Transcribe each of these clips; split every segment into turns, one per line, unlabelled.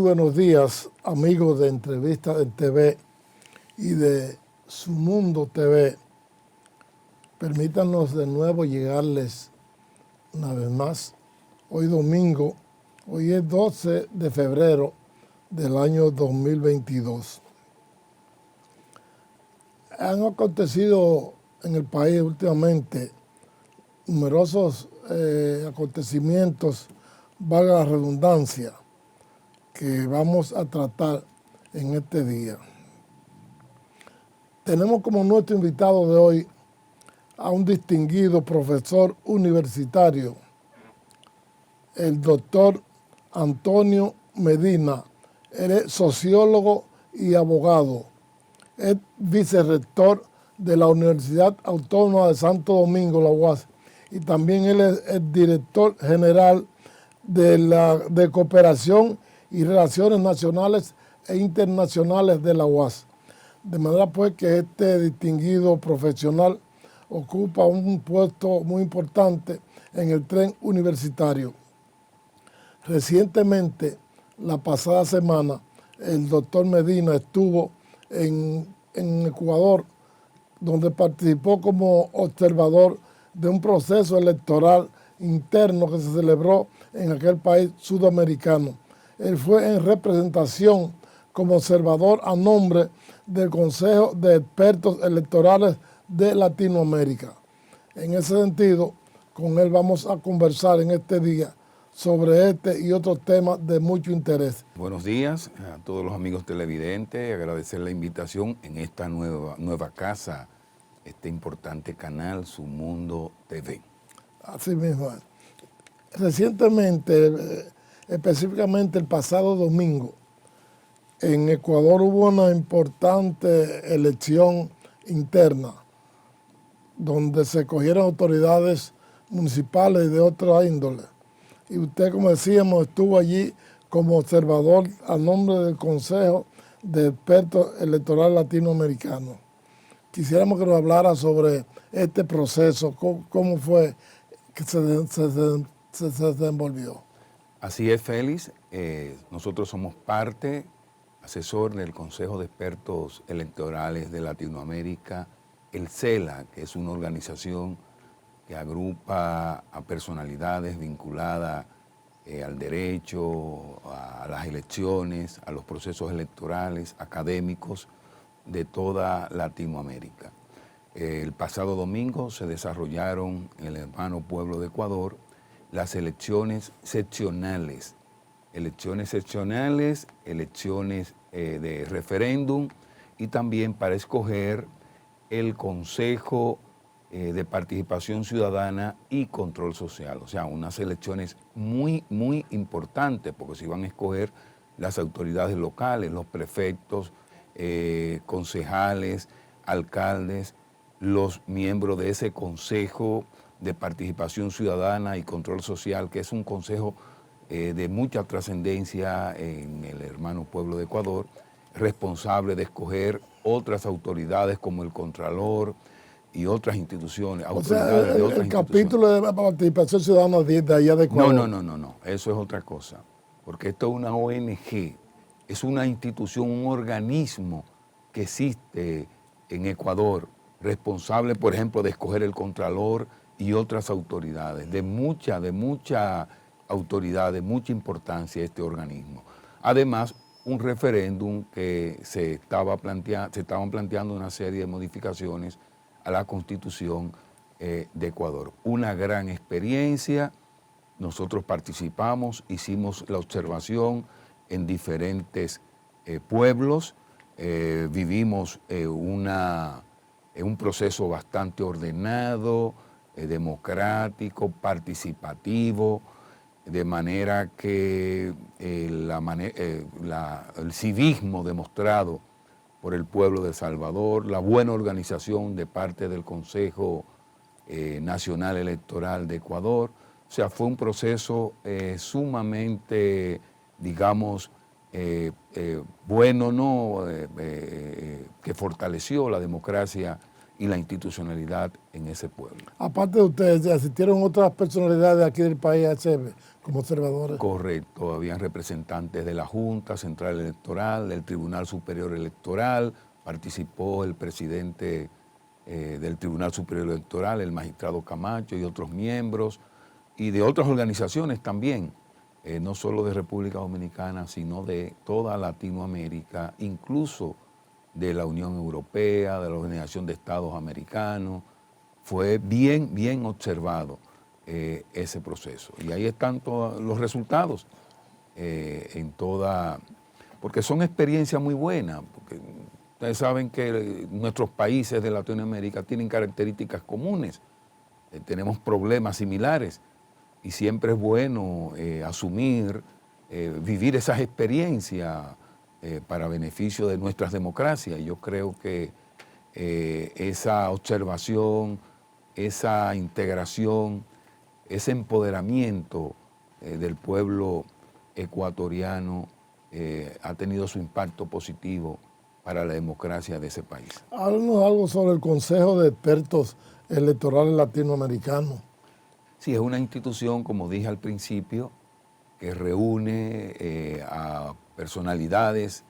buenos días, amigos de Entrevistas en TV y de Su Mundo TV. Permítanos de nuevo llegarles una vez más. Hoy domingo, hoy es 12 de febrero del año 2022. Han acontecido en el país últimamente numerosos acontecimientos, valga la redundancia, que vamos a tratar en este día. Tenemos como nuestro invitado de hoy a un distinguido profesor universitario, el doctor Antonio Medina. Él es sociólogo y abogado. Es vicerrector de la Universidad Autónoma de Santo Domingo, la UAS, y también él es el director general de Cooperación y Relaciones Nacionales e Internacionales de la UAS. De manera pues que este distinguido profesional ocupa un puesto muy importante en el tren universitario. Recientemente, la pasada semana, el doctor Medina estuvo en Ecuador, donde participó como observador de un proceso electoral interno que se celebró en aquel país sudamericano. Él fue en representación como observador a nombre del Consejo de Expertos Electorales de Latinoamérica. En ese sentido, con él vamos a conversar en este día sobre este y otros temas de mucho interés.
Buenos días a todos los amigos televidentes, agradecer la invitación en esta nueva casa, este importante canal, Su Mundo TV.
Así mismo. Recientemente, específicamente el pasado domingo, en Ecuador hubo una importante elección interna, donde se cogieron autoridades municipales y de otra índole. Y usted, como decíamos, estuvo allí como observador a nombre del Consejo de Expertos Electorales Latinoamericanos. Quisiéramos que nos hablara sobre este proceso, cómo fue que se desenvolvió.
Así es, Félix. Nosotros somos parte, asesor del Consejo de Expertos Electorales de Latinoamérica, el CELA, que es una organización que agrupa a personalidades vinculadas al derecho, a las elecciones, a los procesos electorales, académicos de toda Latinoamérica. El pasado domingo se desarrollaron en el hermano pueblo de Ecuador las elecciones seccionales, elecciones de referéndum y también para escoger el Consejo de Participación Ciudadana y Control Social. O sea, unas elecciones muy importantes porque se iban a escoger las autoridades locales, los prefectos, concejales, alcaldes, los miembros de ese Consejo de Participación Ciudadana y Control Social, que es un consejo de mucha trascendencia en el hermano pueblo de Ecuador, responsable de escoger otras autoridades como el Contralor y otras instituciones, autoridades de otras instituciones.
El capítulo de la participación ciudadana de allá de Ecuador.
No, eso es otra cosa, porque esto es una ONG, es una institución, un organismo que existe en Ecuador, responsable, por ejemplo, de escoger el Contralor y otras autoridades, de mucha autoridad, de mucha importancia este organismo. Además, un referéndum que se estaban planteando una serie de modificaciones a la Constitución de Ecuador. Una gran experiencia, nosotros participamos, hicimos la observación en diferentes pueblos, vivimos un proceso bastante ordenado, democrático, participativo, de manera que el civismo demostrado por el pueblo de El Salvador, la buena organización de parte del Consejo Nacional Electoral de Ecuador, o sea, fue un proceso sumamente, digamos, bueno, ¿no? Que fortaleció la democracia y la institucionalidad en ese pueblo.
Aparte de ustedes, ¿asistieron otras personalidades aquí del país a ese como observadores?
Correcto, habían representantes de la Junta Central Electoral, del Tribunal Superior Electoral, participó el presidente del Tribunal Superior Electoral, el magistrado Camacho y otros miembros, y de otras organizaciones también, no solo de República Dominicana, sino de toda Latinoamérica, incluso de la Unión Europea, de la Organización de Estados Americanos. Fue bien observado ese proceso. Y ahí están todos los resultados, porque son experiencias muy buenas, porque ustedes saben que nuestros países de Latinoamérica tienen características comunes, tenemos problemas similares, y siempre es bueno asumir, vivir esas experiencias para beneficio de nuestras democracias. Yo creo que esa observación, esa integración, ese empoderamiento del pueblo ecuatoriano ha tenido su impacto positivo para la democracia de ese país.
Háblanos algo sobre el Consejo de Expertos Electorales Latinoamericanos.
Sí, es una institución, como dije al principio, que reúne a personalidades,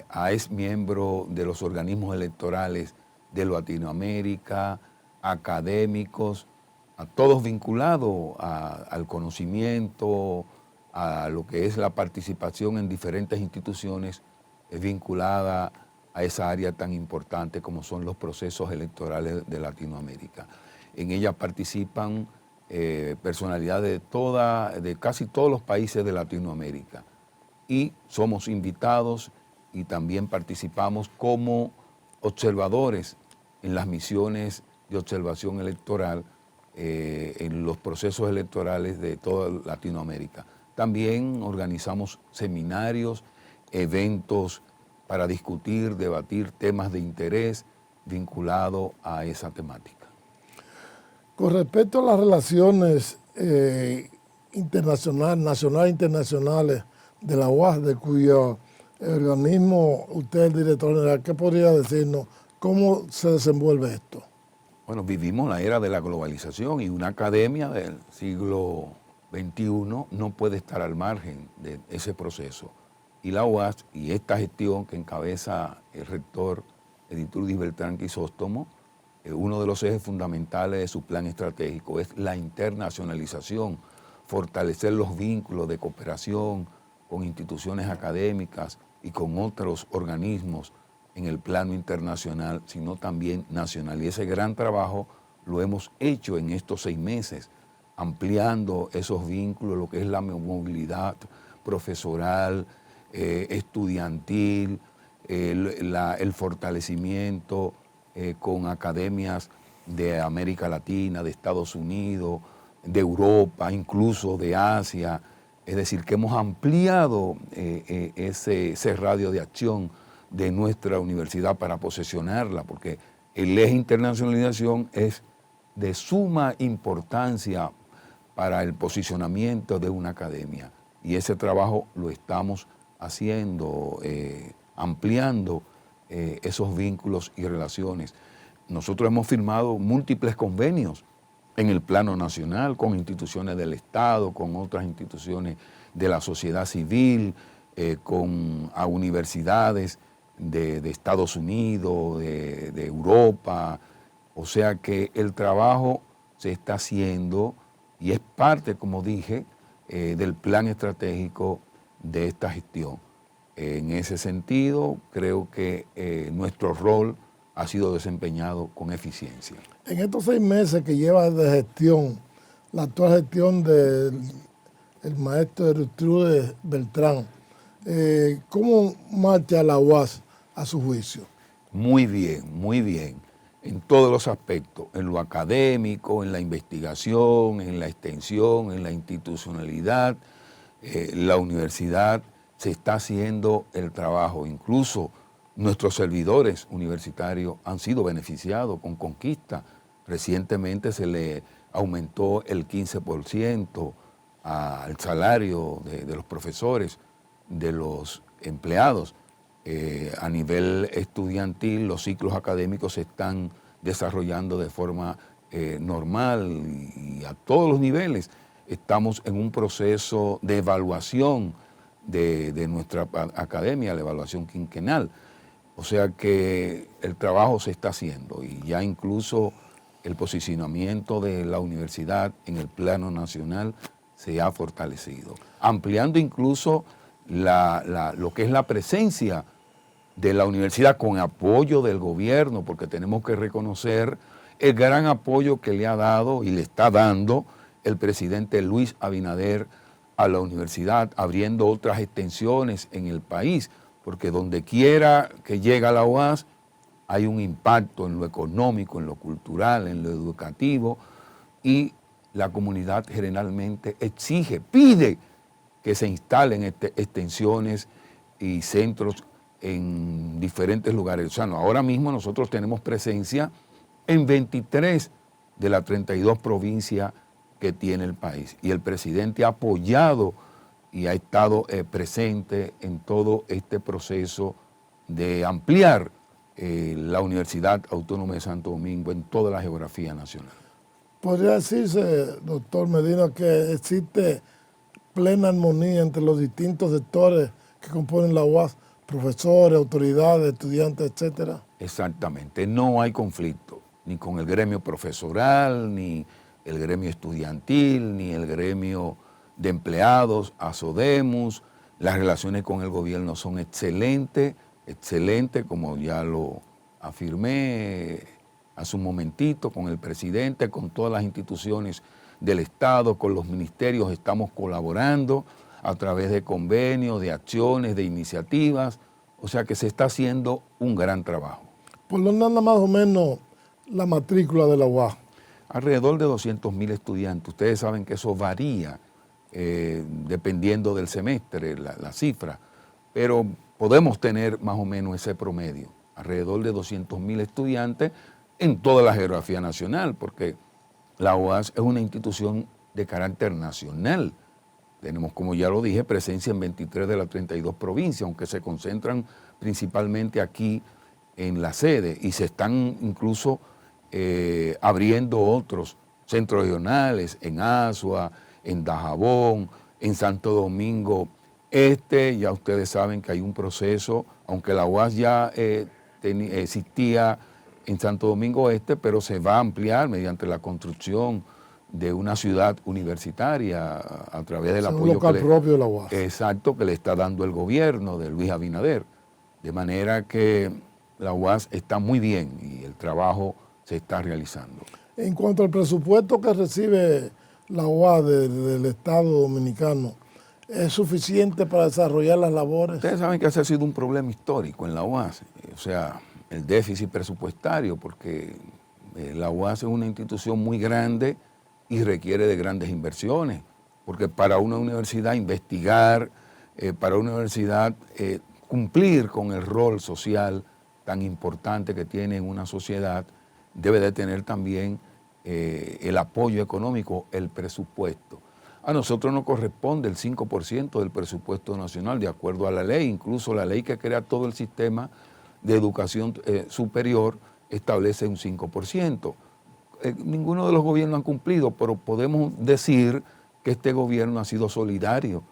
a exmiembros de los organismos electorales de Latinoamérica, académicos, a todos vinculados al conocimiento, a lo que es la participación en diferentes instituciones vinculada a esa área tan importante como son los procesos electorales de Latinoamérica. En ella participan personalidades de casi todos los países de Latinoamérica y somos invitados y también participamos como observadores en las misiones de observación electoral en los procesos electorales de toda Latinoamérica. También organizamos seminarios, eventos para discutir, debatir temas de interés vinculados a esa temática.
Con respecto a las relaciones nacionales e internacionales de la UAS, de cuyo organismo usted es el director general, ¿qué podría decirnos? ¿Cómo se desenvuelve esto?
Bueno, vivimos la era de la globalización y una academia del siglo XXI no puede estar al margen de ese proceso. Y la UAS y esta gestión que encabeza el rector Editrudis Beltrán Crisóstomo, uno de los ejes fundamentales de su plan estratégico es la internacionalización, fortalecer los vínculos de cooperación con instituciones académicas y con otros organismos en el plano internacional, sino también nacional. Y ese gran trabajo lo hemos hecho en estos 6 meses, ampliando esos vínculos, lo que es la movilidad profesoral, estudiantil, el fortalecimiento con academias de América Latina, de Estados Unidos, de Europa, incluso de Asia. Es decir, que hemos ampliado ese radio de acción de nuestra universidad para posesionarla, porque el eje internacionalización es de suma importancia para el posicionamiento de una academia. Y ese trabajo lo estamos haciendo, ampliando esos vínculos y relaciones. Nosotros hemos firmado múltiples convenios en el plano nacional con instituciones del Estado, con otras instituciones de la sociedad civil, con universidades de Estados Unidos, de Europa. O sea que el trabajo se está haciendo y es parte, como dije, del plan estratégico de esta gestión. En ese sentido, creo que nuestro rol ha sido desempeñado con eficiencia.
En estos 6 meses que lleva de gestión, la actual gestión del maestro Editrudis Beltrán, ¿cómo marcha la UAS a su juicio?
Muy bien, en todos los aspectos, en lo académico, en la investigación, en la extensión, en la institucionalidad. La universidad se está haciendo el trabajo, incluso nuestros servidores universitarios han sido beneficiados con conquista. Recientemente se le aumentó el 15% al salario de los profesores, de los empleados. A nivel estudiantil, los ciclos académicos se están desarrollando de forma normal y a todos los niveles. Estamos en un proceso de evaluación de nuestra academia, la evaluación quinquenal. O sea que el trabajo se está haciendo y ya incluso el posicionamiento de la universidad en el plano nacional se ha fortalecido, ampliando incluso lo que es la presencia de la universidad con apoyo del gobierno, porque tenemos que reconocer el gran apoyo que le ha dado y le está dando el presidente Luis Abinader a la universidad, abriendo otras extensiones en el país, porque donde quiera que llega la UAS hay un impacto en lo económico, en lo cultural, en lo educativo, y la comunidad generalmente exige, pide que se instalen extensiones y centros en diferentes lugares. O sea, ahora mismo nosotros tenemos presencia en 23 de las 32 provincias que tiene el país. Y el presidente ha apoyado y ha estado presente en todo este proceso de ampliar la Universidad Autónoma de Santo Domingo en toda la geografía nacional.
¿Podría decirse, doctor Medina, que existe plena armonía entre los distintos sectores que componen la UAS, profesores, autoridades, estudiantes, etcétera?
Exactamente, no hay conflicto, ni con el gremio profesoral, ni el gremio estudiantil, ni el gremio de empleados, ASODEMUS. Las relaciones con el gobierno son excelentes, como ya lo afirmé hace un momentito, con el presidente, con todas las instituciones del Estado, con los ministerios estamos colaborando a través de convenios, de acciones, de iniciativas, o sea que se está haciendo un gran trabajo.
¿Por dónde anda más o menos la matrícula de la UAS?
Alrededor de 200.000 estudiantes. Ustedes saben que eso varía dependiendo del semestre, la cifra, pero podemos tener más o menos ese promedio, alrededor de 200.000 estudiantes en toda la geografía nacional, porque la UAS es una institución de carácter nacional. Tenemos, como ya lo dije, presencia en 23 de las 32 provincias, aunque se concentran principalmente aquí en la sede y se están incluso abriendo otros centros regionales en Azua, en Dajabón, en Santo Domingo Este. Ya ustedes saben que hay un proceso, aunque la UAS ya existía en Santo Domingo Este, pero se va a ampliar mediante la construcción de una ciudad universitaria a través del apoyo
local propio de la UAS.
Exacto, que le está dando el gobierno de Luis Abinader. De manera que la UAS está muy bien y el trabajo se está realizando.
En cuanto al presupuesto que recibe la UAS del Estado Dominicano, ¿es suficiente para desarrollar las labores?
Ustedes saben que ese ha sido un problema histórico en la UAS, o sea, el déficit presupuestario, porque la UAS es una institución muy grande y requiere de grandes inversiones, porque para una universidad investigar, para una universidad cumplir con el rol social tan importante que tiene en una sociedad, debe de tener también el apoyo económico, el presupuesto. A nosotros nos corresponde el 5% del presupuesto nacional, de acuerdo a la ley, incluso la ley que crea todo el sistema de educación superior establece un 5%. Ninguno de los gobiernos han cumplido, pero podemos decir que este gobierno ha sido solidario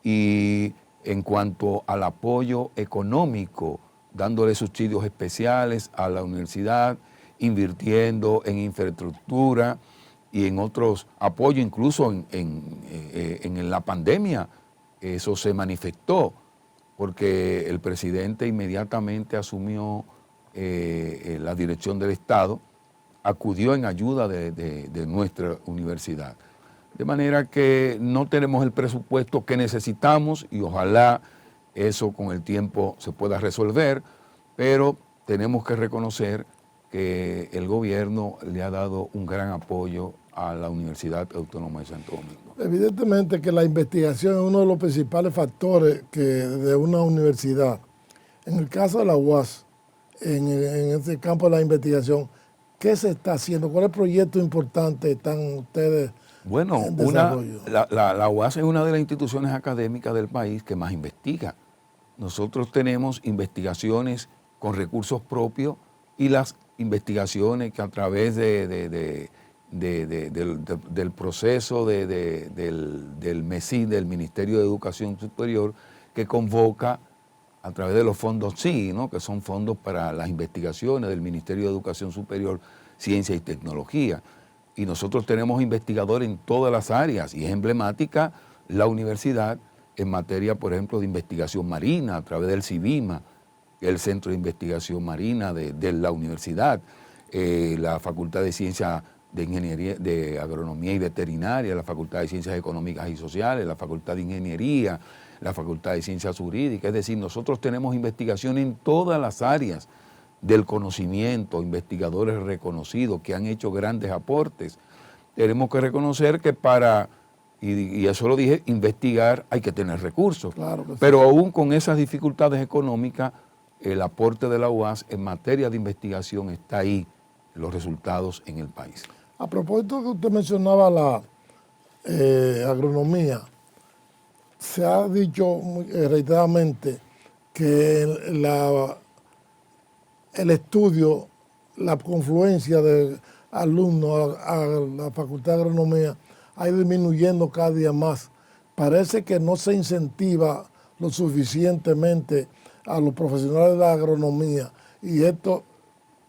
y en cuanto al apoyo económico, dándole subsidios especiales a la universidad, invirtiendo en infraestructura y en otros apoyos, incluso en la pandemia, eso se manifestó, porque el presidente inmediatamente asumió la dirección del Estado, acudió en ayuda de nuestra universidad. De manera que no tenemos el presupuesto que necesitamos y ojalá eso con el tiempo se pueda resolver, pero tenemos que reconocer que el gobierno le ha dado un gran apoyo a la Universidad Autónoma de Santo Domingo.
Evidentemente que la investigación es uno de los principales factores de una universidad. En el caso de la UAS, en este campo de la investigación, ¿qué se está haciendo? ¿Cuáles proyectos importantes están ustedes en desarrollo?
La UAS es una de las instituciones académicas del país que más investiga. Nosotros tenemos investigaciones con recursos propios y investigaciones que a través del proceso del MESI, del Ministerio de Educación Superior, que convoca a través de los fondos SI, ¿no?, que son fondos para las investigaciones del Ministerio de Educación Superior, Ciencia y Tecnología. Y nosotros tenemos investigadores en todas las áreas y es emblemática la universidad en materia, por ejemplo, de investigación marina a través del CIVIMA, el Centro de Investigación Marina de la universidad, la Facultad de Ciencias de Ingeniería, de Agronomía y Veterinaria, la Facultad de Ciencias Económicas y Sociales, la Facultad de Ingeniería, la Facultad de Ciencias Jurídicas. Es decir, nosotros tenemos investigación en todas las áreas del conocimiento, investigadores reconocidos que han hecho grandes aportes. Tenemos que reconocer que para, y eso lo dije, investigar hay que tener recursos.
Claro que sí.
Pero aún con esas dificultades económicas, el aporte de la UAS en materia de investigación está ahí, los resultados en el país.
A propósito que usted mencionaba la agronomía, se ha dicho reiteradamente que el estudio, la confluencia de alumnos a la Facultad de Agronomía ha ido disminuyendo cada día más. Parece que no se incentiva lo suficientemente a los profesionales de la agronomía y esto,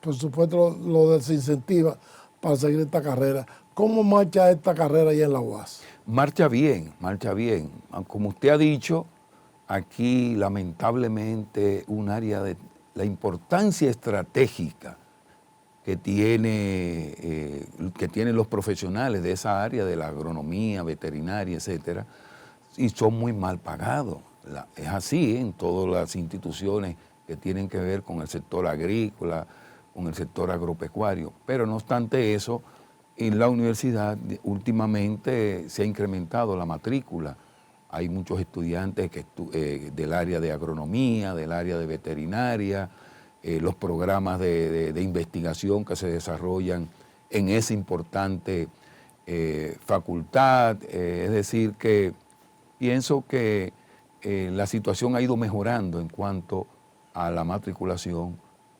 por supuesto, lo desincentiva para seguir esta carrera. ¿Cómo marcha esta carrera allá en la UAS?
Marcha bien, marcha bien. Como usted ha dicho, aquí lamentablemente un área de la importancia estratégica que tienen los profesionales de esa área, de la agronomía, veterinaria, etcétera, y son muy mal pagados. Es así en todas las instituciones que tienen que ver con el sector agrícola, con el sector agropecuario. Pero no obstante eso, en la universidad últimamente se ha incrementado la matrícula. Hay muchos estudiantes del área de agronomía, del área de veterinaria, los programas de investigación que se desarrollan en esa importante facultad. Es decir, que pienso que la situación ha ido mejorando en cuanto a la matriculación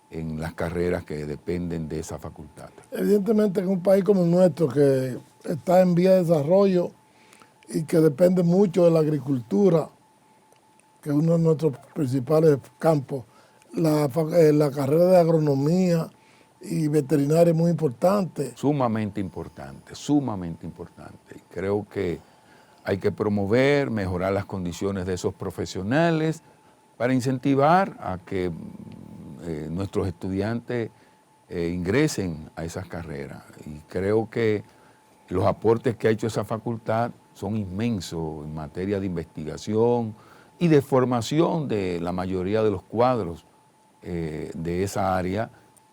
en las carreras que dependen de esa facultad.
Evidentemente en un país como el nuestro, que está en vía de desarrollo y que depende mucho de la agricultura, que es uno de nuestros principales campos, la carrera de agronomía y veterinaria es muy importante.
Sumamente importante, sumamente importante. Creo que hay que promover, mejorar las condiciones de esos profesionales para incentivar a que nuestros estudiantes ingresen a esas carreras. Y creo que los aportes que ha hecho esa facultad son inmensos en materia de investigación y de formación de la mayoría de los cuadros de esa área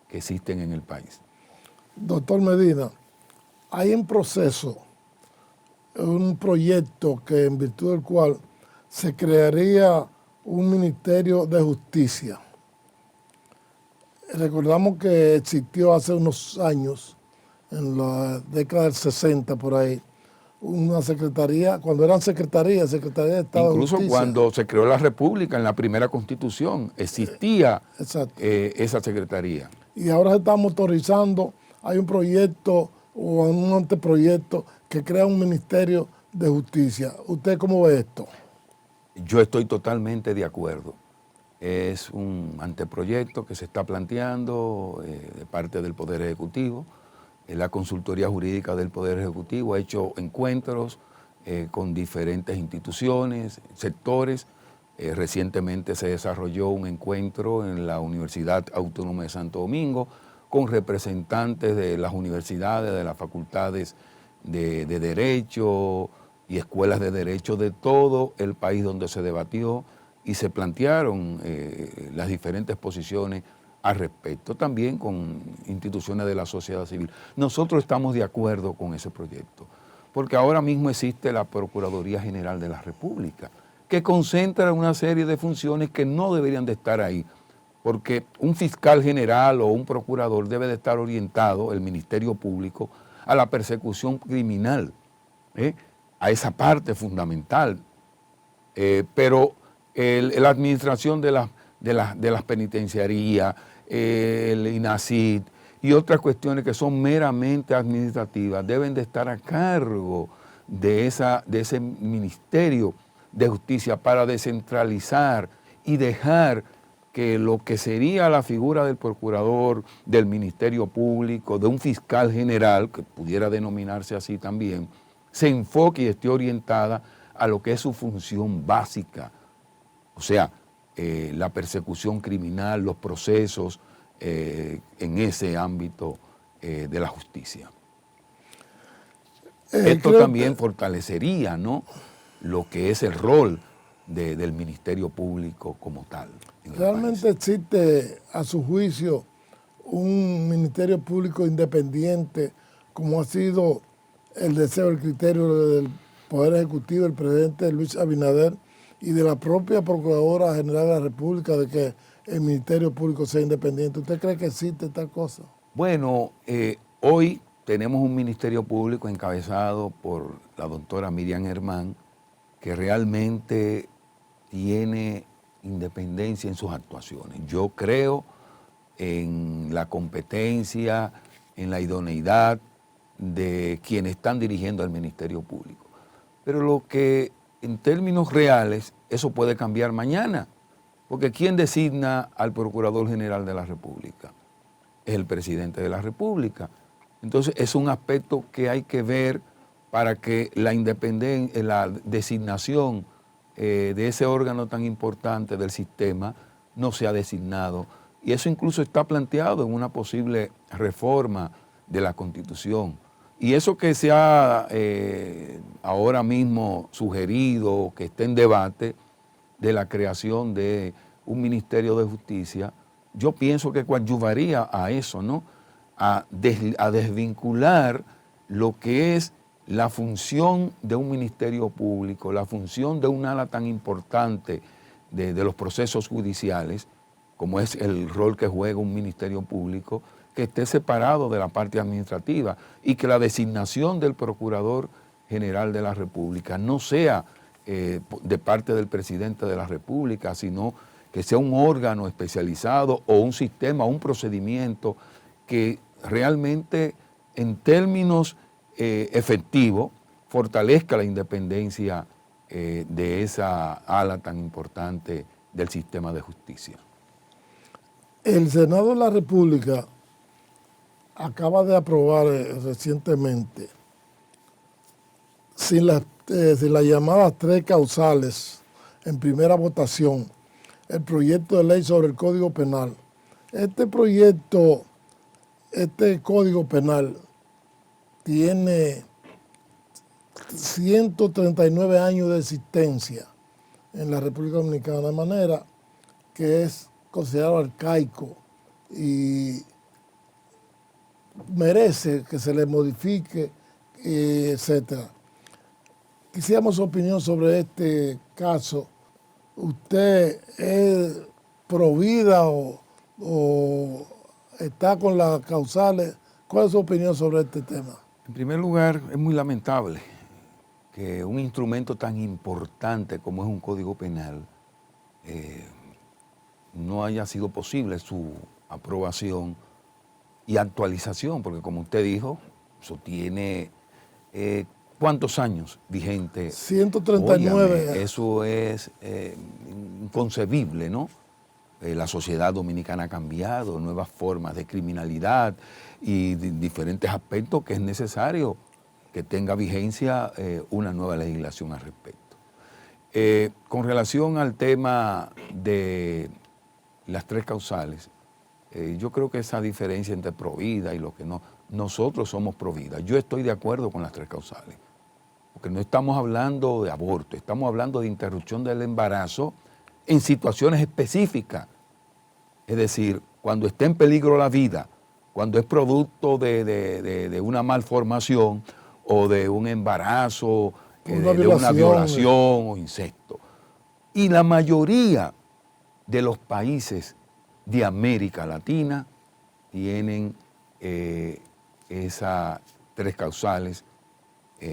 que existen en el país.
Doctor Medina, hay en proceso un proyecto que en virtud del cual se crearía un Ministerio de Justicia. Recordamos que existió hace unos años, en la década del 60 por ahí, una secretaría, cuando eran Secretaría de Estado de Justicia.
Incluso cuando se creó la República, en la primera Constitución, existía esa secretaría.
Y ahora se está motorizando, hay un proyecto o un anteproyecto que crea un Ministerio de Justicia. ¿Usted cómo ve esto?
Yo estoy totalmente de acuerdo. Es un anteproyecto que se está planteando de parte del Poder Ejecutivo. La Consultoría Jurídica del Poder Ejecutivo ha hecho encuentros con diferentes instituciones, sectores. Recientemente se desarrolló un encuentro en la Universidad Autónoma de Santo Domingo con representantes de las universidades, de las facultades de Derecho y escuelas de Derecho de todo el país, donde se debatió y se plantearon las diferentes posiciones al respecto, también con instituciones de la sociedad civil. Nosotros estamos de acuerdo con ese proyecto, porque ahora mismo existe la Procuraduría General de la República, que concentra una serie de funciones que no deberían de estar ahí, porque un fiscal general o un procurador debe de estar orientado, el Ministerio Público, a la persecución criminal, a esa parte fundamental, pero la administración de las penitenciarías, el INACID, y otras cuestiones que son meramente administrativas deben de estar a cargo de ese Ministerio de Justicia para descentralizar y dejar que lo que sería la figura del procurador, del Ministerio Público, de un fiscal general, que pudiera denominarse así también, se enfoque y esté orientada a lo que es su función básica, o sea, la persecución criminal, los procesos en ese ámbito de la justicia. Esto también fortalecería, ¿no?, lo que es el rol del Ministerio Público como tal.
¿Realmente existe, a su juicio, un Ministerio Público independiente como ha sido el deseo, el criterio del Poder Ejecutivo, el presidente Luis Abinader y de la propia Procuradora General de la República, de que el Ministerio Público sea independiente? ¿Usted cree que existe tal cosa?
Bueno, hoy tenemos un Ministerio Público encabezado por la doctora Miriam Germán, que realmente tiene independencia en sus actuaciones. Yo creo en la competencia, en la idoneidad de quienes están dirigiendo al Ministerio Público. Pero lo que en términos reales, eso puede cambiar mañana, porque ¿quién designa al Procurador General de la República? Es el Presidente de la República. Entonces es un aspecto que hay que ver para que la independencia, la designación de ese órgano tan importante del sistema no sea designado. Y eso incluso está planteado en una posible reforma de la Constitución. Y eso que se ha ahora mismo sugerido, que está en debate, de la creación de un Ministerio de Justicia, yo pienso que coadyuvaría a eso, ¿no?, a desvincular lo que es la función de un ministerio público, la función de un ala tan importante de los procesos judiciales, como es el rol que juega un ministerio público, que esté separado de la parte administrativa y que la designación del Procurador General de la República no sea de parte del Presidente de la República, sino que sea un órgano especializado o un sistema, un procedimiento que realmente en términos efectivos fortalezca la independencia de esa ala tan importante del sistema de justicia.
El Senado de la República acaba de aprobar recientemente, sin las llamadas 3 causales en primera votación, el proyecto de ley sobre el Código Penal. Este Código Penal tiene 139 años de existencia en la República Dominicana, de manera que es considerado arcaico y merece que se le modifique, etcétera. Quisiéramos su opinión sobre este caso. ¿Usted es pro vida o está con las causales? ¿Cuál es su opinión sobre este tema?
En primer lugar, es muy lamentable que un instrumento tan importante como es un Código Penal no haya sido posible su aprobación y actualización, porque como usted dijo, eso tiene ¿cuántos años vigente?
139.
Óyame, eso es inconcebible, ¿no? La sociedad dominicana ha cambiado, nuevas formas de criminalidad y diferentes aspectos que es necesario que tenga vigencia una nueva legislación al respecto. Con relación al tema de las 3 causales, yo creo que esa diferencia entre provida y lo que no, nosotros somos provida. Yo estoy de acuerdo con las 3 causales, porque no estamos hablando de aborto, estamos hablando de interrupción del embarazo en situaciones específicas. Es decir, cuando está en peligro la vida, cuando es producto de una malformación o de un embarazo, de una violación o incesto. Y la mayoría de los países de América Latina tienen esas 3 causales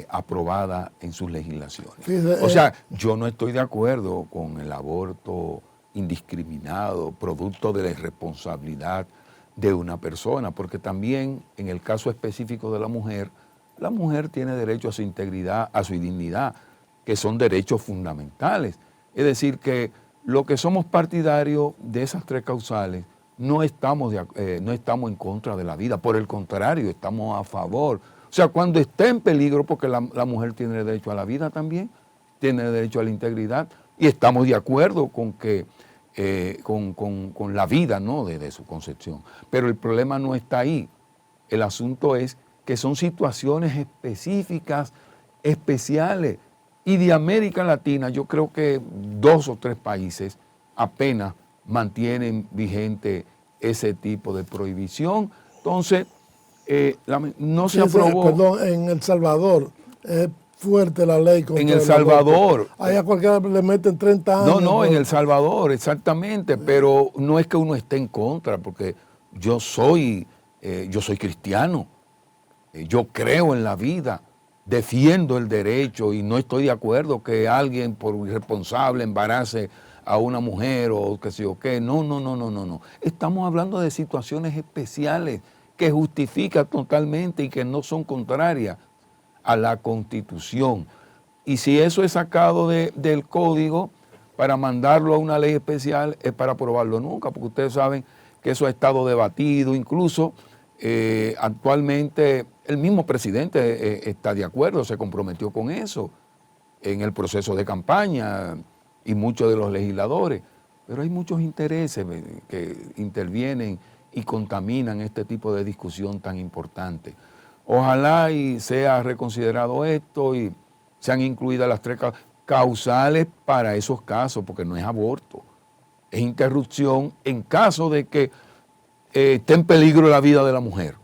aprobadas en sus legislaciones. O sea, yo no estoy de acuerdo con el aborto indiscriminado, producto de la irresponsabilidad de una persona, porque también en el caso específico de la mujer tiene derecho a su integridad, a su dignidad, que son derechos fundamentales. Es decir, que lo que somos partidarios de esas tres causales no estamos en contra de la vida, por el contrario, estamos a favor. O sea, cuando esté en peligro, porque la mujer tiene derecho a la vida también, tiene derecho a la integridad, y estamos de acuerdo con que con la vida, ¿no?, desde su concepción. Pero el problema no está ahí. El asunto es que son situaciones específicas, especiales. Y de América Latina, yo creo que 2 o 3 países apenas mantienen vigente ese tipo de prohibición. Entonces, no se aprobó.
Perdón, en El Salvador es fuerte la ley contra
en El Salvador.
Ahí a cualquiera le meten 30 años.
No, en El Salvador, exactamente. Pero no es que uno esté en contra, porque yo soy cristiano. Yo creo en la vida, defiendo el derecho y no estoy de acuerdo que alguien por irresponsable embarace a una mujer o qué sé yo qué. No. Estamos hablando de situaciones especiales que justifican totalmente y que no son contrarias a la Constitución. Y si eso es sacado del código para mandarlo a una ley especial, es para aprobarlo nunca, porque ustedes saben que eso ha estado debatido, incluso actualmente el mismo presidente está de acuerdo, se comprometió con eso en el proceso de campaña y muchos de los legisladores, pero hay muchos intereses que intervienen y contaminan este tipo de discusión tan importante. Ojalá y sea reconsiderado esto y sean incluidas las 3 causales para esos casos, porque no es aborto, es interrupción en caso de que esté en peligro la vida de la mujer.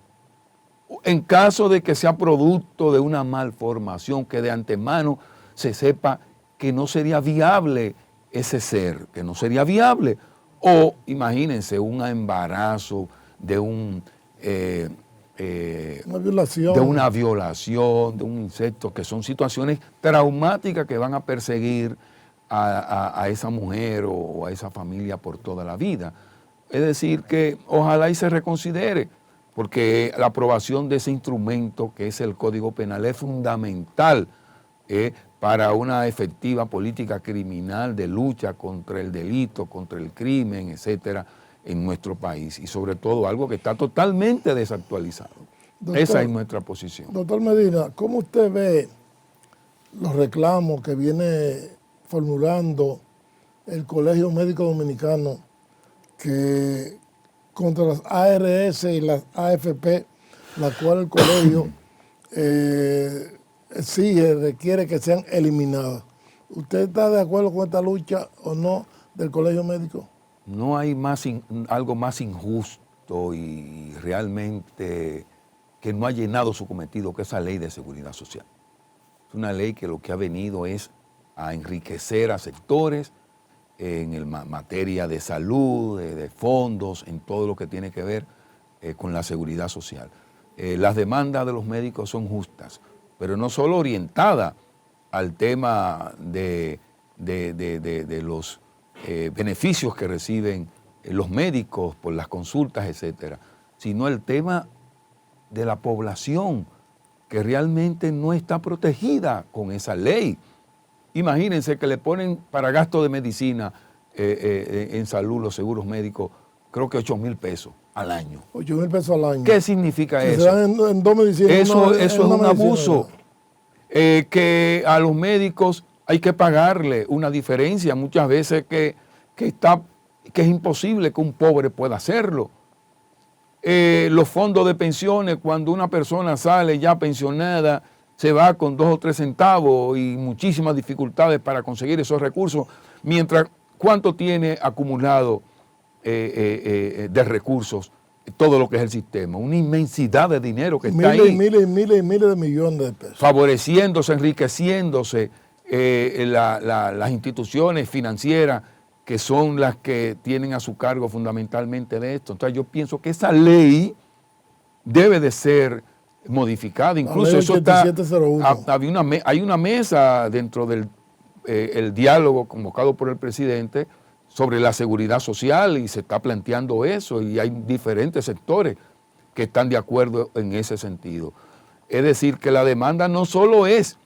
En caso de que sea producto de una malformación, que de antemano se sepa que no sería viable ese ser, que no sería viable. O imagínense un embarazo de una violación, de un insecto, que son situaciones traumáticas que van a perseguir a esa mujer o a esa familia por toda la vida. Es decir, que ojalá y se reconsidere, porque la aprobación de ese instrumento que es el Código Penal es fundamental para una efectiva política criminal de lucha contra el delito, contra el crimen, etcétera, en nuestro país, y sobre todo algo que está totalmente desactualizado. Doctor, esa es nuestra posición.
Doctor Medina, ¿cómo usted ve los reclamos que viene formulando el Colegio Médico Dominicano que contra las ARS y las AFP, la cual el colegio requiere que sean eliminadas? ¿Usted está de acuerdo con esta lucha o no del Colegio Médico?
No hay algo más injusto y realmente que no ha llenado su cometido que esa ley de seguridad social. Es una ley que lo que ha venido es a enriquecer a sectores en materia de salud, de fondos, en todo lo que tiene que ver con la seguridad social. Las demandas de los médicos son justas, pero no solo orientadas al tema de los beneficios que reciben los médicos por las consultas, etcétera, sino el tema de la población que realmente no está protegida con esa ley. Imagínense que le ponen para gasto de medicina en salud los seguros médicos, creo que 8,000 pesos al año.
8,000 pesos al año.
¿Qué significa eso?
Se dan en 2 medicinas.
Eso es un abuso. Que a los médicos hay que pagarle una diferencia muchas veces que es imposible que un pobre pueda hacerlo. Los fondos de pensiones, cuando una persona sale ya pensionada, se va con 2 o 3 centavos y muchísimas dificultades para conseguir esos recursos, mientras ¿cuánto tiene acumulado de recursos todo lo que es el sistema? Una inmensidad de dinero que está ahí.
Miles de millones de pesos.
Favoreciéndose, enriqueciéndose las instituciones financieras que son las que tienen a su cargo fundamentalmente de esto. Entonces yo pienso que esa ley debe de ser modificada. Incluso eso está, hay una mesa dentro del el diálogo convocado por el presidente sobre la seguridad social y se está planteando eso y hay diferentes sectores que están de acuerdo en ese sentido. Es decir, que la demanda no solo es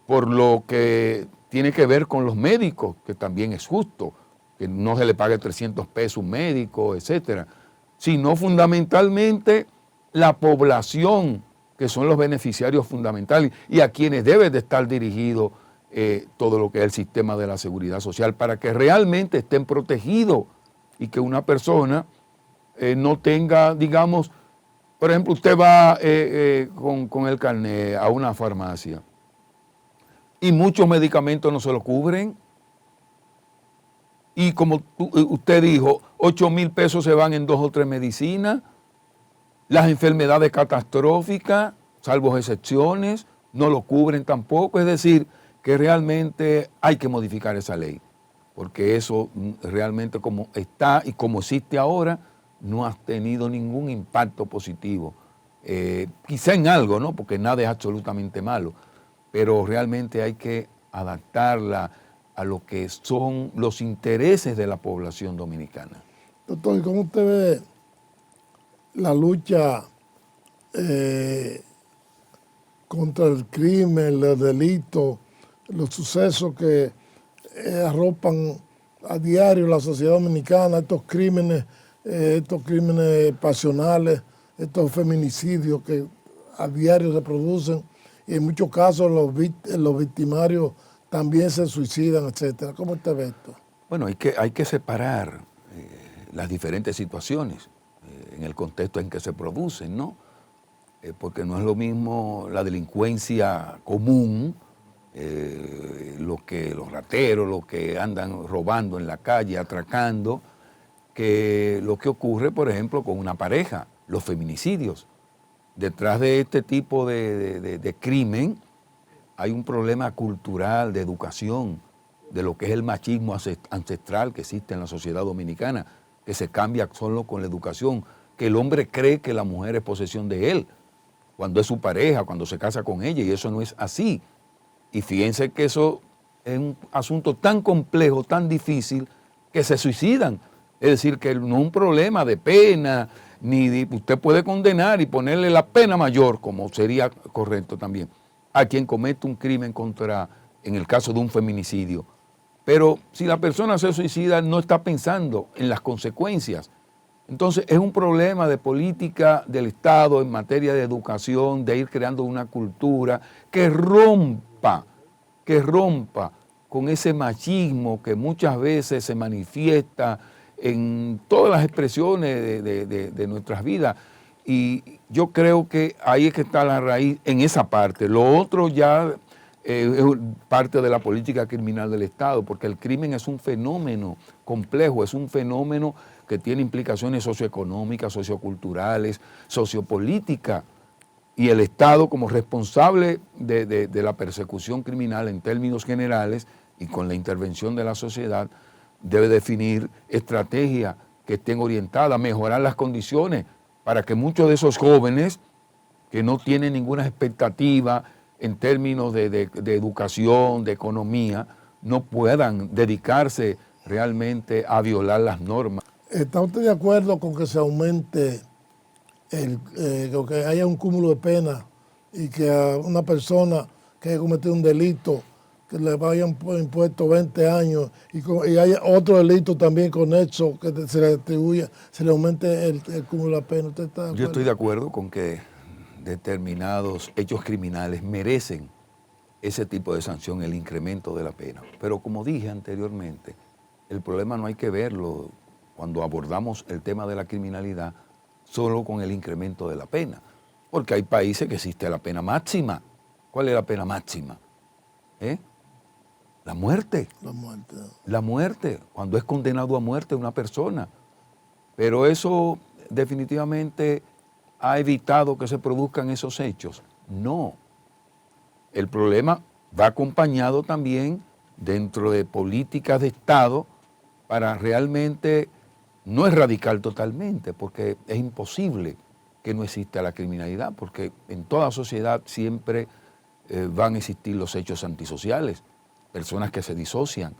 por lo que tiene que ver con los médicos, que también es justo, que no se le pague 300 pesos un médico, etcétera, sino fundamentalmente la población, que son los beneficiarios fundamentales y a quienes debe de estar dirigido todo lo que es el sistema de la seguridad social, para que realmente estén protegidos y que una persona no tenga, digamos, por ejemplo, usted va con el carnet a una farmacia y muchos medicamentos no se lo cubren. Y como usted dijo, 8,000 pesos se van en 2 o 3 medicinas. Las enfermedades catastróficas, salvo excepciones, no lo cubren tampoco. Es decir, que realmente hay que modificar esa ley, porque eso realmente como está y como existe ahora, no ha tenido ningún impacto positivo. Quizá en algo, ¿no? Porque nada es absolutamente malo, pero realmente hay que adaptarla a lo que son los intereses de la población dominicana.
Doctor, ¿y cómo usted ve la lucha contra el crimen, los delitos, los sucesos que arropan a diario la sociedad dominicana, estos crímenes pasionales, estos feminicidios que a diario se producen y en muchos casos los victimarios también se suicidan, etcétera? ¿Cómo usted ve esto?
Bueno, hay que separar las diferentes situaciones en el contexto en que se producen, ¿no? Porque no es lo mismo la delincuencia común, los rateros, los que andan robando en la calle, atracando, que lo que ocurre, por ejemplo, con una pareja, los feminicidios. Detrás de este tipo de crimen hay un problema cultural, de educación, de lo que es el machismo ancestral que existe en la sociedad dominicana, que se cambia solo con la educación, que el hombre cree que la mujer es posesión de él, cuando es su pareja, cuando se casa con ella, y eso no es así. Y fíjense que eso es un asunto tan complejo, tan difícil, que se suicidan. Es decir, que no es un problema de pena, usted puede condenar y ponerle la pena mayor, como sería correcto también, a quien comete un crimen en el caso de un feminicidio. Pero si la persona se suicida, no está pensando en las consecuencias. Entonces es un problema de política del Estado en materia de educación, de ir creando una cultura que rompa con ese machismo que muchas veces se manifiesta en todas las expresiones de nuestras vidas. Y yo creo que ahí es que está la raíz en esa parte. Lo otro ya es parte de la política criminal del Estado, porque el crimen es un fenómeno complejo, es un fenómeno que tiene implicaciones socioeconómicas, socioculturales, sociopolíticas, y el Estado como responsable de la persecución criminal en términos generales y con la intervención de la sociedad, debe definir estrategias que estén orientadas a mejorar las condiciones para que muchos de esos jóvenes que no tienen ninguna expectativa en términos de educación, de economía, no puedan dedicarse realmente a violar las normas.
¿Está usted de acuerdo con que se aumente, que haya un cúmulo de penas y que a una persona que haya cometido un delito, que le vayan impuestos 20 años y haya otro delito también con eso, que se le atribuya, se le aumente el cúmulo de penas? ¿Usted está de acuerdo?
Yo estoy de acuerdo con que determinados hechos criminales merecen ese tipo de sanción, el incremento de la pena. Pero como dije anteriormente, el problema no hay que verlo cuando abordamos el tema de la criminalidad solo con el incremento de la pena, porque hay países que existe la pena máxima. ¿Cuál es la pena máxima? La muerte.
La muerte.
La muerte, cuando es condenado a muerte una persona. Pero eso definitivamente ha evitado que se produzcan esos hechos. No. El problema va acompañado también dentro de políticas de Estado para realmente no erradicar totalmente, porque es imposible que no exista la criminalidad, porque en toda sociedad siempre van a existir los hechos antisociales, personas que se disocian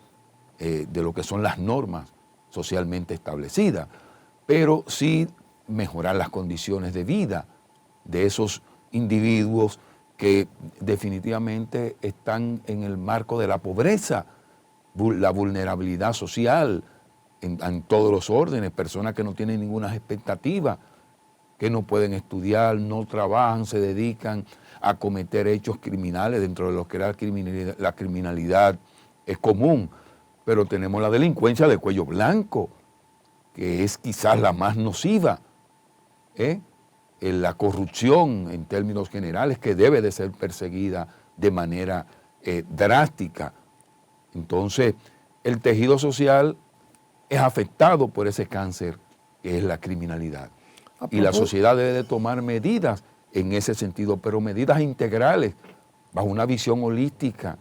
de lo que son las normas socialmente establecida, pero sí mejorar las condiciones de vida de esos individuos que definitivamente están en el marco de la pobreza, la vulnerabilidad social en todos los órdenes, personas que no tienen ninguna expectativa, que no pueden estudiar, no trabajan, se dedican a cometer hechos criminales dentro de lo que la criminalidad es común, pero tenemos la delincuencia de cuello blanco, que es quizás la más nociva, la corrupción en términos generales, que debe de ser perseguida de manera drástica. Entonces, el tejido social es afectado por ese cáncer que es la criminalidad. Y la sociedad debe de tomar medidas en ese sentido, pero medidas integrales, bajo una visión holística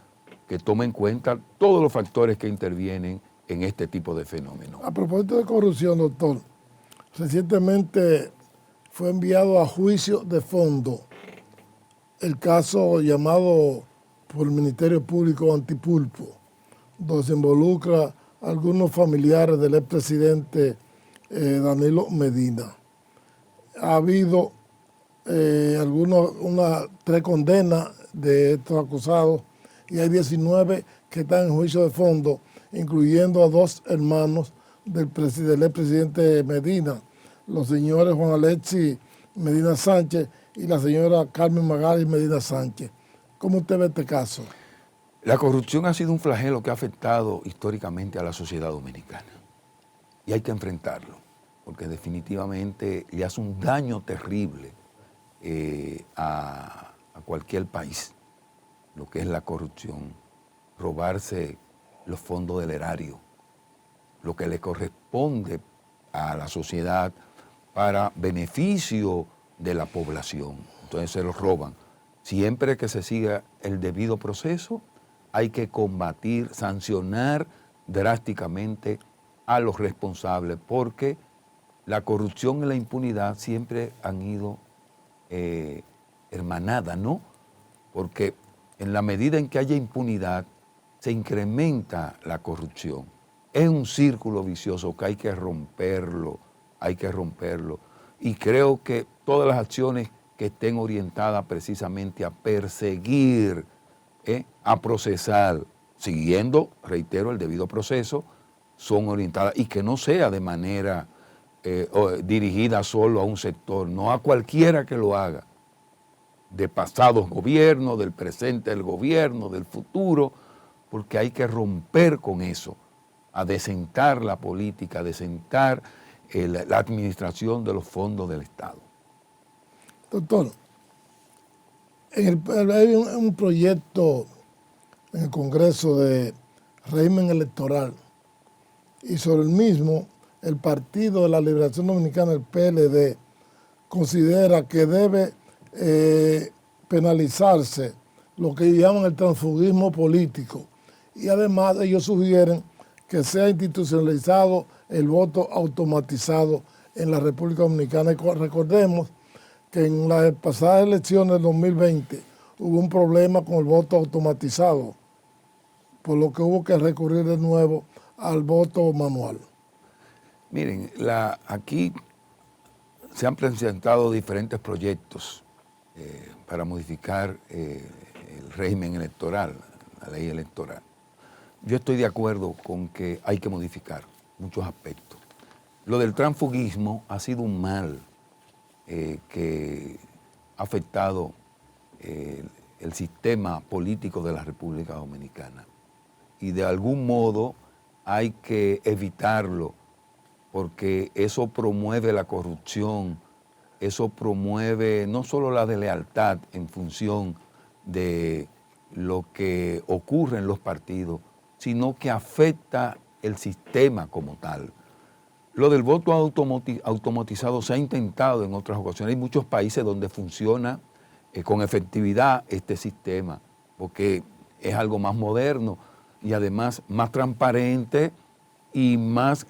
que tome en cuenta todos los factores que intervienen en este tipo de fenómenos.
A propósito de corrupción, doctor, recientemente fue enviado a juicio de fondo el caso llamado por el Ministerio Público Antipulpo, donde se involucra a algunos familiares del expresidente Danilo Medina. Ha habido 3 condenas de estos acusados y hay 19 que están en juicio de fondo, incluyendo a 2 hermanos del expresidente Medina, los señores Juan Alexis Medina Sánchez y la señora Carmen Magali Medina Sánchez. ¿Cómo usted ve este caso?
La corrupción ha sido un flagelo que ha afectado históricamente a la sociedad dominicana y hay que enfrentarlo, porque definitivamente le hace un daño terrible a cualquier país, lo que es la corrupción, robarse los fondos del erario, lo que le corresponde a la sociedad para beneficio de la población. Entonces se los roban. Siempre que se siga el debido proceso, hay que combatir, sancionar drásticamente a los responsables, porque la corrupción y la impunidad siempre han ido hermanadas, ¿no? Porque en la medida en que haya impunidad, se incrementa la corrupción. Es un círculo vicioso que hay que romperlo, Y creo que todas las acciones que estén orientadas precisamente a perseguir, a procesar, siguiendo, reitero, el debido proceso, son orientadas, y que no sea de manera dirigida solo a un sector, no a cualquiera que lo haga, de pasados gobiernos, del presente del gobierno, del futuro, porque hay que romper con eso, a desentar la política, a desentar la administración de los fondos del Estado.
Doctor, hay un proyecto en el Congreso de régimen electoral y sobre el mismo el Partido de la Liberación Dominicana, el PLD, considera que debe penalizarse lo que llaman el transfugismo político, y además ellos sugieren que sea institucionalizado el voto automatizado en la República Dominicana. Y recordemos que en las pasadas elecciones del 2020 hubo un problema con el voto automatizado, por lo que hubo que recurrir de nuevo al voto manual.
Miren, aquí se han presentado diferentes proyectos para modificar el régimen electoral, la ley electoral. Yo estoy de acuerdo con que hay que modificar muchos aspectos. Lo del transfugismo ha sido un mal que ha afectado el sistema político de la República Dominicana. Y de algún modo hay que evitarlo, porque eso promueve la corrupción, eso promueve no solo la deslealtad en función de lo que ocurre en los partidos, sino que afecta el sistema como tal. Lo del voto automatizado se ha intentado en otras ocasiones. Hay muchos países donde funciona con efectividad este sistema, porque es algo más moderno y además más transparente y más,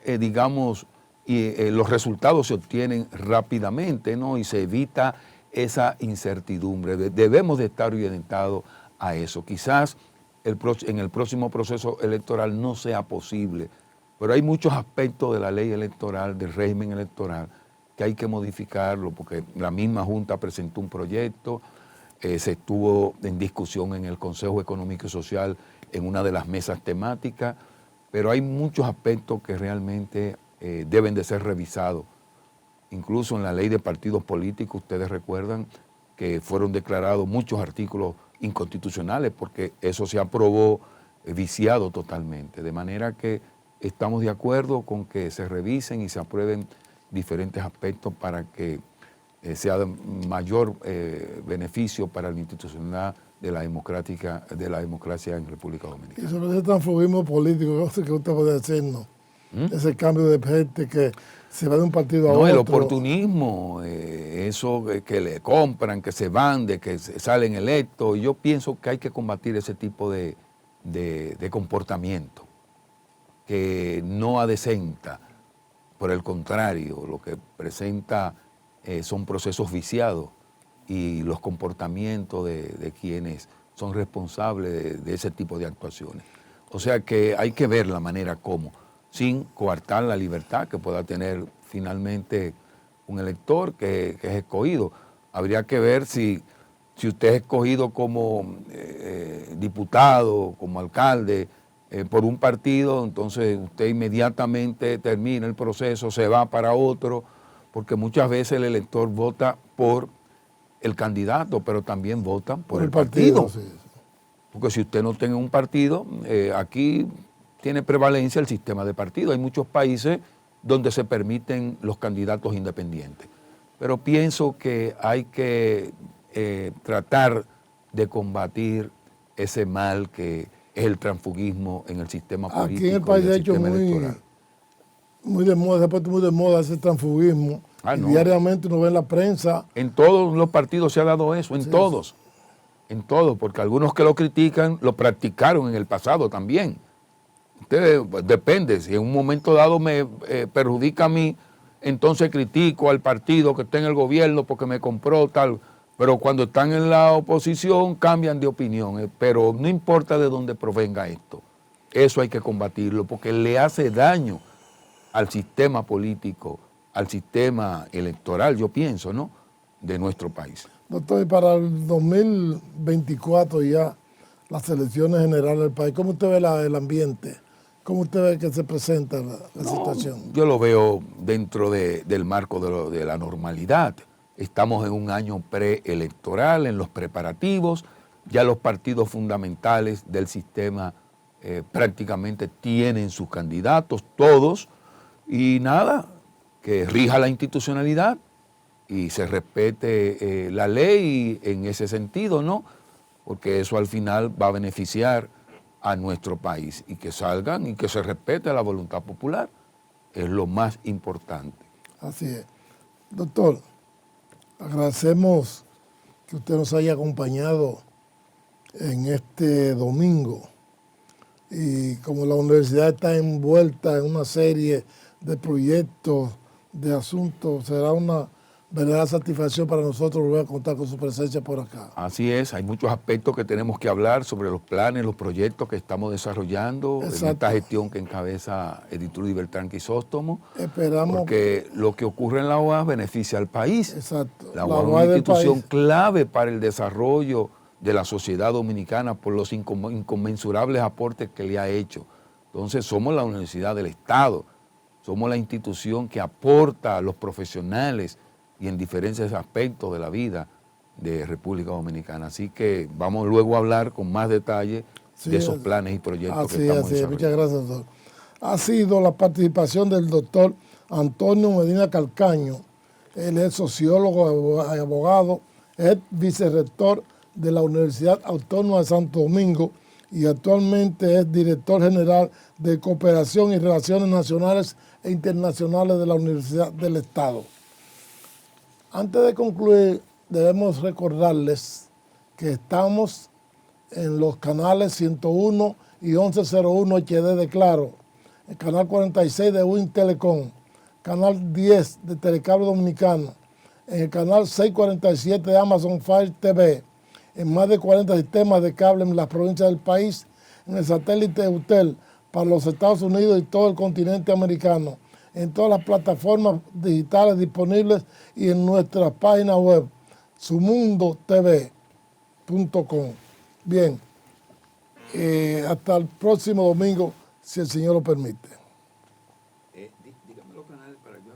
los resultados se obtienen rápidamente, ¿no? Y se evita esa incertidumbre. Debemos de estar orientados a eso. Quizás en el próximo proceso electoral no sea posible, Pero hay muchos aspectos de la ley electoral, del régimen electoral, que hay que modificarlo, porque la misma Junta presentó un proyecto, se estuvo en discusión en el Consejo Económico y Social en una de las mesas temáticas, pero hay muchos aspectos que realmente deben de ser revisados. Incluso en la ley de partidos políticos, ustedes recuerdan que fueron declarados muchos artículos inconstitucionales porque eso se aprobó viciado totalmente. De manera que estamos de acuerdo con que se revisen y se aprueben diferentes aspectos para que sea de mayor beneficio para la institucionalidad de la democracia en República Dominicana.
Y sobre ese transfugismo político, ¿qué usted puede decirnos? Ese cambio de gente que se va de un partido a otro.
No, el oportunismo, eso que le compran, que se van, de que salen electos. Yo pienso que hay que combatir ese tipo de comportamiento que no adecenta. Por el contrario, lo que presenta son procesos viciados y los comportamientos de quienes son responsables de ese tipo de actuaciones. O sea que hay que ver la manera como, sin coartar la libertad que pueda tener finalmente un elector que es escogido. Habría que ver si usted es escogido como diputado, como alcalde, por un partido, entonces usted inmediatamente termina el proceso, se va para otro, porque muchas veces el elector vota por el candidato, pero también vota por el partido. Sí. Porque si usted no tiene un partido, aquí tiene prevalencia el sistema de partido. Hay muchos países donde se permiten los candidatos independientes. Pero pienso que hay que tratar de combatir ese mal que es el transfugismo en el sistema político.
Aquí en el país, de hecho, muy de moda, se ha puesto muy de moda ese transfugismo. Y no, diariamente uno ve en la prensa.
En todos los partidos se ha dado eso, en todos. En todos, porque algunos que lo critican lo practicaron en el pasado también. Ustedes, depende, si en un momento dado me perjudica a mí, entonces critico al partido que está en el gobierno porque me compró tal. Pero cuando están en la oposición cambian de opinión, pero no importa de dónde provenga esto, eso hay que combatirlo porque le hace daño al sistema político, al sistema electoral, yo pienso, ¿no?, de nuestro país.
Doctor, y para el 2024 ya, las elecciones generales del país, ¿cómo usted ve el ambiente? ¿Cómo usted ve que se presenta la situación?
Yo lo veo dentro del marco de la normalidad. Estamos en un año preelectoral, en los preparativos, ya los partidos fundamentales del sistema prácticamente tienen sus candidatos, todos, y nada, que rija la institucionalidad y se respete la ley en ese sentido, ¿no? Porque eso al final va a beneficiar a nuestro país y que salgan y que se respete la voluntad popular, es lo más importante.
Así es. Doctor, agradecemos que usted nos haya acompañado en este domingo y como la universidad está envuelta en una serie de proyectos, de asuntos, será una verdadera satisfacción para nosotros volver a contar con su presencia por acá.
Así es, hay muchos aspectos que tenemos que hablar sobre los planes, los proyectos que estamos desarrollando en esta gestión que encabeza Editrudis Beltrán Crisóstomo.
Esperamos.
Porque lo que ocurre en la UAS beneficia al país.
Exacto.
La UAS es una institución clave para el desarrollo de la sociedad dominicana por los inconmensurables aportes que le ha hecho. Entonces somos la universidad del Estado, somos la institución que aporta a los profesionales y en diferentes aspectos de la vida de República Dominicana. Así que vamos luego a hablar con más detalle de esos planes y proyectos que estamos desarrollando.
Muchas gracias, doctor. Ha sido la participación del doctor Antonio Medina Calcaño. Él es sociólogo, abogado, es vicerrector de la Universidad Autónoma de Santo Domingo y actualmente es director general de Cooperación y Relaciones Nacionales e Internacionales de la Universidad del Estado. Antes de concluir, debemos recordarles que estamos en los canales 101 y 1101 HD de Claro, el canal 46 de Win Telecom, canal 10 de Telecable Dominicano, en el canal 647 de Amazon Fire TV, en más de 40 sistemas de cable en las provincias del país, en el satélite Eutel para los Estados Unidos y todo el continente americano, en todas las plataformas digitales disponibles y en nuestra página web, sumundotv.com. Bien, hasta el próximo domingo, si el Señor lo permite.
Dígame los canales para yo.